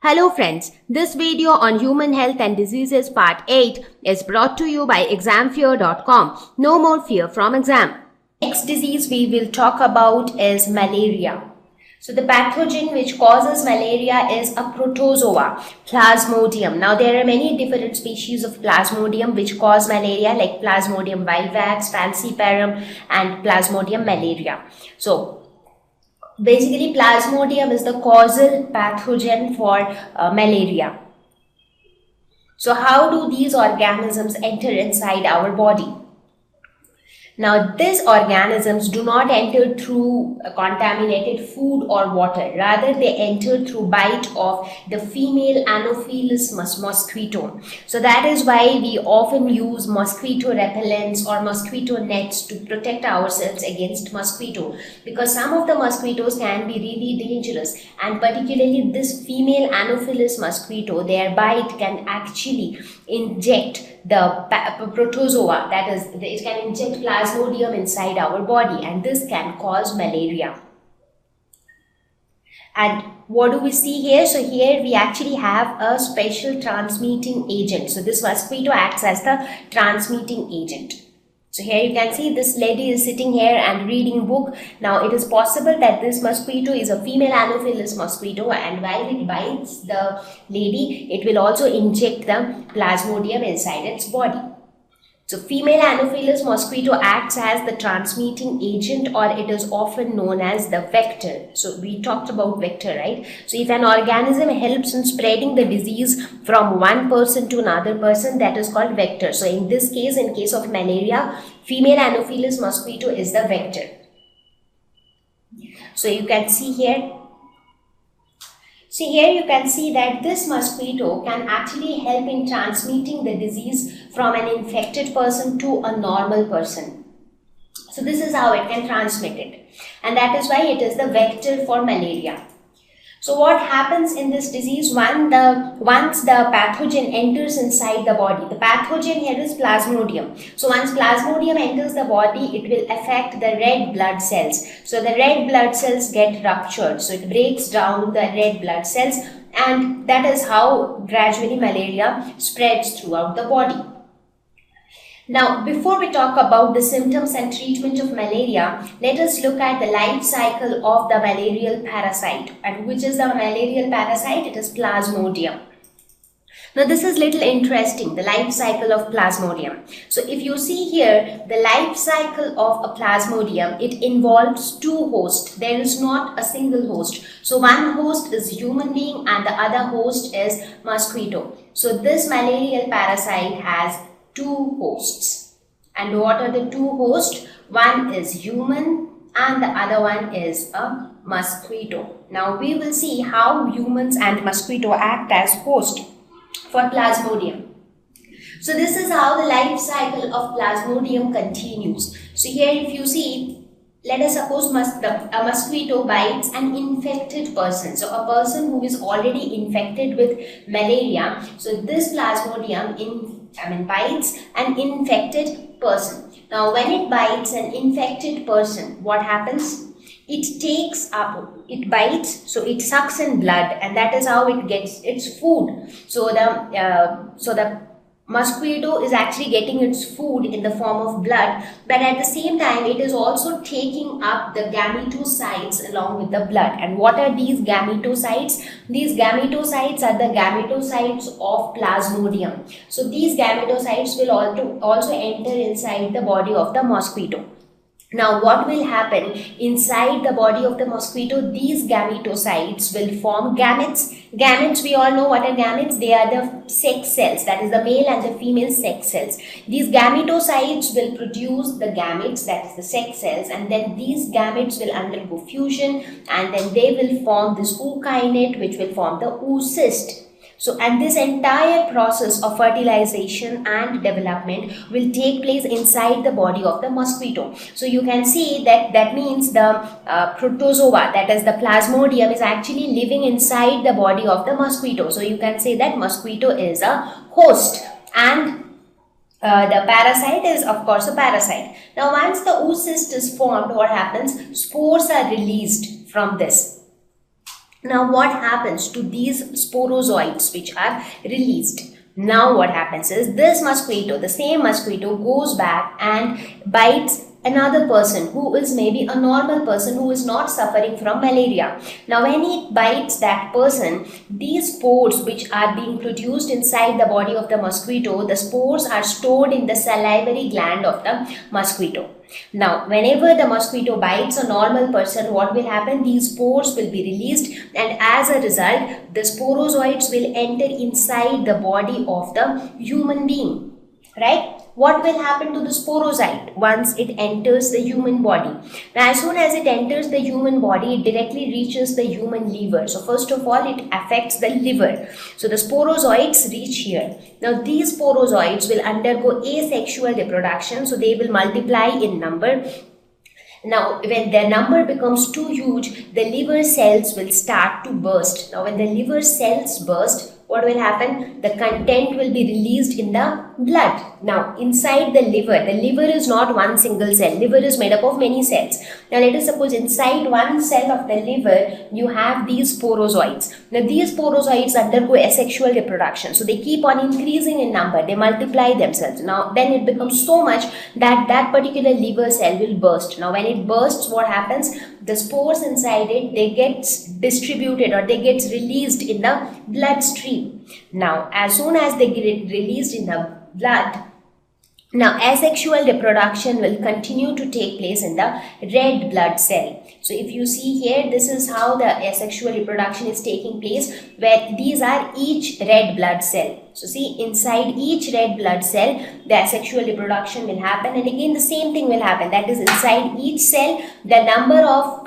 Hello friends, this video on human health and diseases part 8 is brought to you by examfear.com. No more fear from exam. Next disease we will talk about is malaria. So the pathogen which causes malaria is a protozoa, Plasmodium. Now there are many different species of Plasmodium which cause malaria like Plasmodium vivax, falciparum and Plasmodium malaria. So basically, Plasmodium is the causal pathogen for malaria. So how do these organisms enter inside our body? Now, these organisms do not enter through contaminated food or water. Rather, they enter through bite of the female Anopheles mosquito. So that is why we often use mosquito repellents or mosquito nets to protect ourselves against mosquito. Because some of the mosquitoes can be really dangerous, and particularly this female Anopheles mosquito, their bite can actually inject the protozoa, that is, it can inject Plasmodium inside our body, and this can cause malaria. And what do we see here? So here we actually have a special transmitting agent. So this mosquito acts as the transmitting agent. So here you can see this lady is sitting here and reading book. Now it is possible that this mosquito is a female Anopheles mosquito, and while it bites the lady, it will also inject the Plasmodium inside its body. So female Anopheles mosquito acts as the transmitting agent, or it is often known as the vector. So we talked about vector, right? So if an organism helps in spreading the disease from one person to another person, that is called vector. So in this case, in case of malaria, female Anopheles mosquito is the vector. So you can see here. See here you can see that this mosquito can actually help in transmitting the disease from an infected person to a normal person. So this is how it can transmit it, and that is why it is the vector for malaria. So what happens in this disease? Once the pathogen enters inside the body, the pathogen here is Plasmodium. So once Plasmodium enters the body, it will affect the red blood cells. So the red blood cells get ruptured. So it breaks down the red blood cells, and that is how gradually malaria spreads throughout the body. Now, before we talk about the symptoms and treatment of malaria, let us look at the life cycle of the malarial parasite. And which is the malarial parasite? It is Plasmodium. Now, this is little interesting, the life cycle of Plasmodium. So, if you see here, the life cycle of a Plasmodium, it involves two hosts. There is not a single host. So, one host is human being and the other host is mosquito. So, this malarial parasite has two hosts. And what are the two hosts? One is human and the other one is a mosquito. Now we will see how humans and mosquito act as host for Plasmodium. So this is how the life cycle of Plasmodium continues. So here if you see, let us suppose a mosquito bites an infected person. So a person who is already infected with malaria. So this Plasmodium bites an infected person. Now when it bites an infected person, what happens? It bites, so it sucks in blood, and that is how it gets its food. So the mosquito is actually getting its food in the form of blood, but at the same time it is also taking up the gametocytes along with the blood. And what are these gametocytes? These gametocytes are the gametocytes of Plasmodium. So these gametocytes will also enter inside the body of the mosquito. Now what will happen inside the body of the mosquito? These gametocytes will form gametes. Gametes, we all know what are gametes. They are the sex cells, that is the male and the female sex cells. These gametocytes will produce the gametes, that is the sex cells, and then these gametes will undergo fusion, and then they will form this ookinete, which will form the oocyst. So, and this entire process of fertilization and development will take place inside the body of the mosquito. So, you can see that means the protozoa, that is the Plasmodium, is actually living inside the body of the mosquito. So, you can say that mosquito is a host, and the parasite is of course a parasite. Now, once the oocyst is formed, what happens? Spores are released from this. Now what happens to these sporozoites which are released? Now what happens is this mosquito, the same mosquito, goes back and bites another person who is maybe a normal person who is not suffering from malaria. Now when it bites that person, these spores which are being produced inside the body of the mosquito, the spores are stored in the salivary gland of the mosquito. Now, whenever the mosquito bites a normal person, what will happen? These spores will be released, and as a result, the sporozoites will enter inside the body of the human being. Right? What will happen to the sporozoite once it enters the human body? Now, as soon as it enters the human body, it directly reaches the human liver. So, first of all, it affects the liver. So, the sporozoites reach here. Now, these sporozoites will undergo asexual reproduction. So, they will multiply in number. Now, when their number becomes too huge, the liver cells will start to burst. Now, when the liver cells burst, what will happen? The content will be released in the blood. Now, inside the liver is not one single cell. Liver is made up of many cells. Now, let us suppose inside one cell of the liver, you have these sporozoites. Now, these sporozoites undergo asexual reproduction. So, they keep on increasing in number. They multiply themselves. Now, then it becomes so much that that particular liver cell will burst. Now, when it bursts, what happens? The spores inside it, they get distributed or they get released in the bloodstream. Now, as soon as they get released in the blood, now asexual reproduction will continue to take place in the red blood cell. So, if you see here, this is how the asexual reproduction is taking place, where these are each red blood cell. So, see, inside each red blood cell, the asexual reproduction will happen, and again the same thing will happen. That is, inside each cell, the number of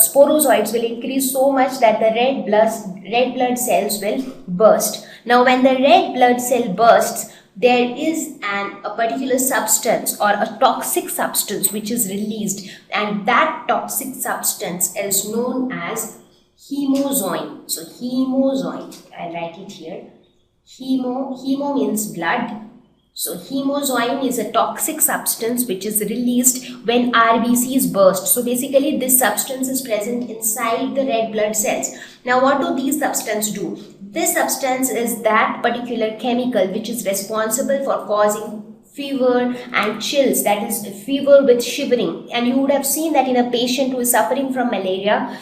sporozoites will increase so much that the red blood cells will burst. Now, when the red blood cell bursts, there is a particular substance or a toxic substance which is released, and that toxic substance is known as hemozoin. So, hemozoin, I'll write it here. Hemo means blood. So, hemozoin is a toxic substance which is released when RBCs burst. So, basically this substance is present inside the red blood cells. Now, what do these substances do? This substance is that particular chemical which is responsible for causing fever and chills, that is fever with shivering. And you would have seen that in a patient who is suffering from malaria,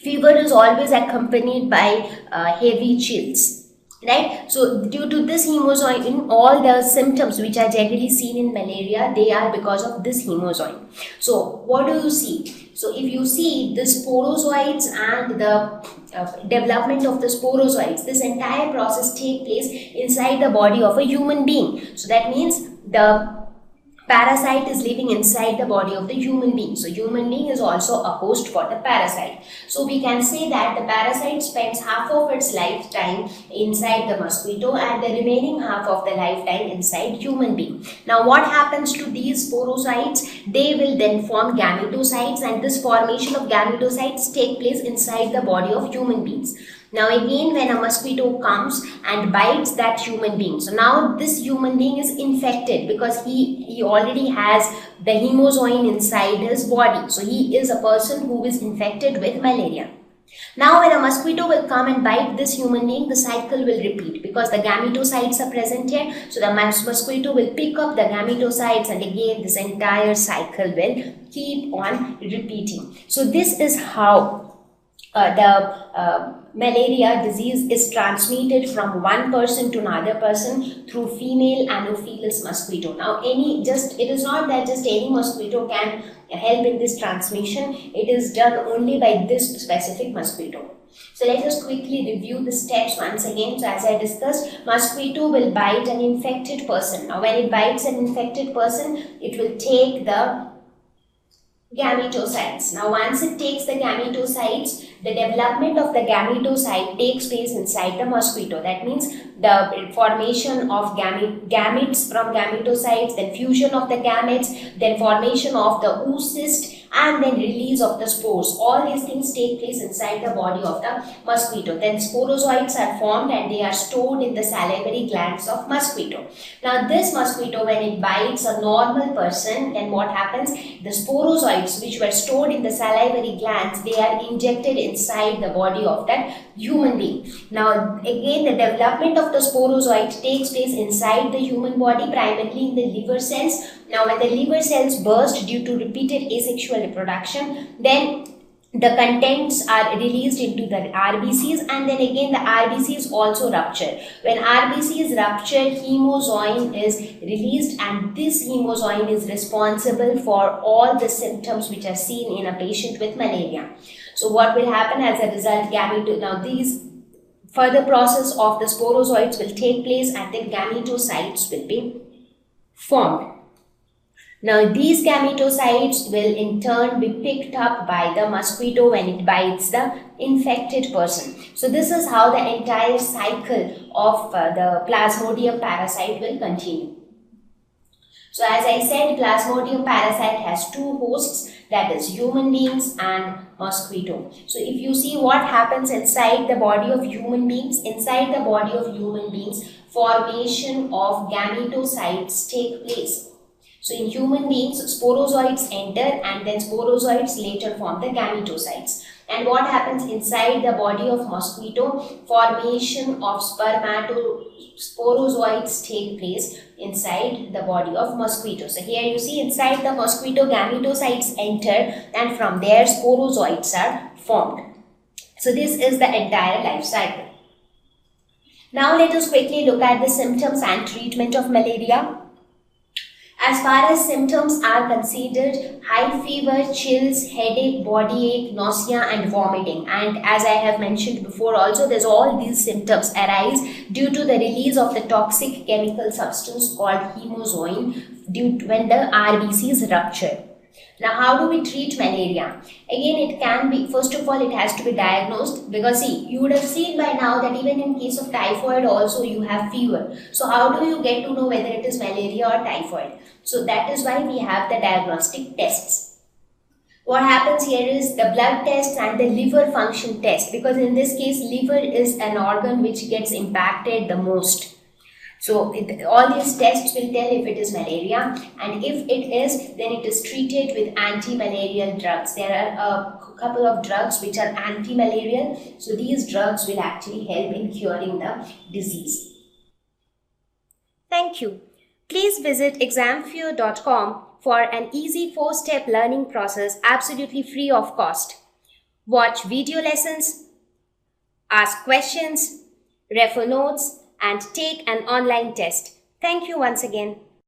fever is always accompanied by heavy chills. Right? So, due to this hemozoin, all the symptoms which are generally seen in malaria, they are because of this hemozoin. So, what do you see? So, if you see the sporozoites and the development of the sporozoites, this entire process takes place inside the body of a human being. So, that means the parasite is living inside the body of the human being. So, human being is also a host for the parasite. So, we can say that the parasite spends half of its lifetime inside the mosquito and the remaining half of the lifetime inside human being. Now, what happens to these sporozoites? They will then form gametocytes, and this formation of gametocytes take place inside the body of human beings. Now again, when a mosquito comes and bites that human being, so now this human being is infected because he already has the hemozoin inside his body. So he is a person who is infected with malaria. Now when a mosquito will come and bite this human being, the cycle will repeat because the gametocytes are present here. So the mosquito will pick up the gametocytes, and again this entire cycle will keep on repeating. So this is how the malaria disease is transmitted from one person to another person through female Anopheles mosquito. Now, it is not that just any mosquito can help in this transmission. It is done only by this specific mosquito. So, let us quickly review the steps once again. So, as I discussed, mosquito will bite an infected person. Now, when it bites an infected person, it will take the gametocytes. Now, once it takes the gametocytes, the development of the gametocyte takes place inside the mosquito. That means the formation of gametes from gametocytes, then fusion of the gametes, then formation of the oocyst, and then release of the spores. All these things take place inside the body of the mosquito. Then sporozoites are formed and they are stored in the salivary glands of mosquito. Now this mosquito, when it bites a normal person, then what happens? The sporozoites which were stored in the salivary glands, they are injected inside the body of that human being. Now again, the development of the sporozoite takes place inside the human body, primarily in the liver cells. Now when the liver cells burst due to repeated asexual reproduction, then the contents are released into the RBCs, and then again the RBCs also rupture. When RBCs rupture, hemozoin is released, and this hemozoin is responsible for all the symptoms which are seen in a patient with malaria. So what will happen as a result? Now these further process of the sporozoites will take place, and then gametocytes will be formed. Now these gametocytes will in turn be picked up by the mosquito when it bites the infected person. So this is how the entire cycle of the Plasmodium parasite will continue. So as I said, Plasmodium parasite has two hosts, that is human beings and mosquito. So if you see what happens inside the body of human beings, formation of gametocytes take place. So in human beings, sporozoites enter, and then sporozoites later form the gametocytes. And what happens inside the body of mosquito? Formation of sporozoites take place inside the body of mosquito. So here you see inside the mosquito, gametocytes enter, and from there sporozoites are formed. So this is the entire life cycle. Now let us quickly look at the symptoms and treatment of malaria. As far as symptoms are considered, high fever, chills, headache, body ache, nausea and vomiting. And as I have mentioned before also, there's all these symptoms arise due to the release of the toxic chemical substance called hemozoin when the RBCs rupture. Now how do we treat malaria? Again, it can be, first of all, it has to be diagnosed, because see, you would have seen by now that even in case of typhoid also you have fever. So how do you get to know whether it is malaria or typhoid? So that is why we have the diagnostic tests. What happens here is the blood test and the liver function test, because in this case liver is an organ which gets impacted the most. So all these tests will tell if it is malaria, and if it is, then it is treated with anti-malarial drugs. There are a couple of drugs which are anti-malarial, so these drugs will actually help in curing the disease. Thank you. Please visit examfear.com for an easy 4-step learning process absolutely free of cost. Watch video lessons, ask questions, refer notes, and take an online test. Thank you once again.